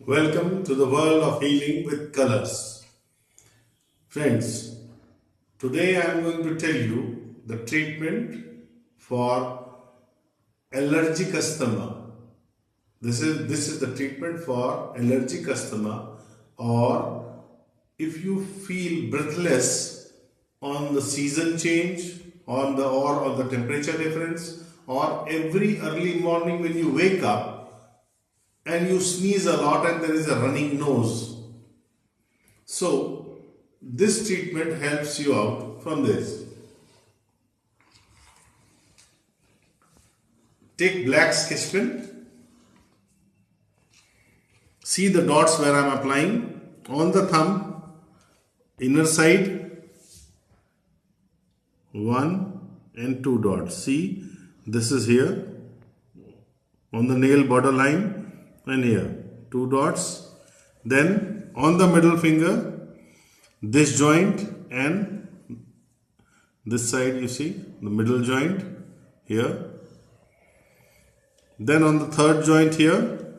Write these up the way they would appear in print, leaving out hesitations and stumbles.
Welcome to the world of healing with colors. Friends, today I am going to tell you the treatment for allergic asthma. This is the treatment for allergic asthma, or if you feel breathless on the season change, on the temperature difference, or every early morning when you wake up and you sneeze a lot and there is a running nose. So this treatment helps you out from this. Take black sketch pen. See the dots where I am applying on the thumb, inner side, 1 and 2 dots. See, this is here on the nail borderline. And here 2 dots, then on the middle finger, this joint and this side, you see the middle joint here, then on the third joint here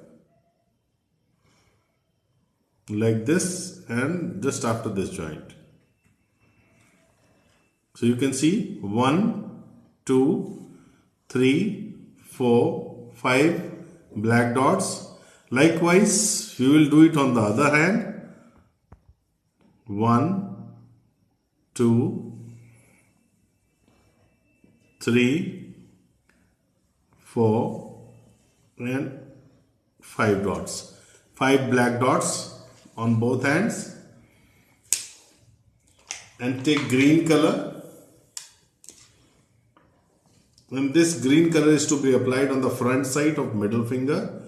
like this, and just after this joint. So you can see 1, 2, 3, 4, 5 black dots. Likewise, we will do it on the other hand. 1, 2, 3, 4 and 5 dots. 5 black dots on both hands. And take green color. And this green color is to be applied on the front side of middle finger.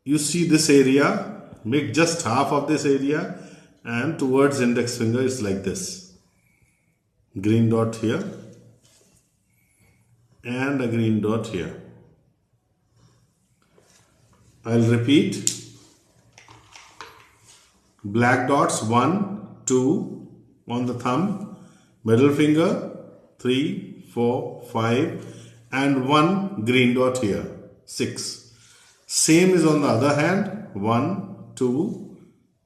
You see this area, make just half of this area, and towards index finger is like this. Green dot here and a green dot here. I'll repeat. Black dots 1, 2 on the thumb, middle finger 3, 4, 5 and 1 green dot here, 6. Same is on the other hand, 1, 2,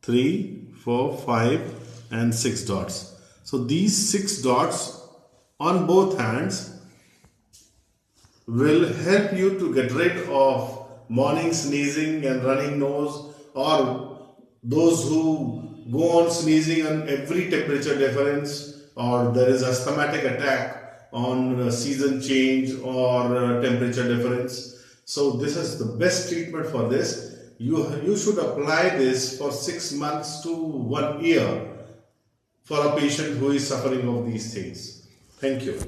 3, 4, 5 and 6 dots. So these 6 dots on both hands will help you to get rid of morning sneezing and running nose, or those who go on sneezing on every temperature difference, or there is asthmatic attack on season change or temperature difference. So this is the best treatment for this. You should apply this for 6 months to 1 year for a patient who is suffering of these things. Thank you.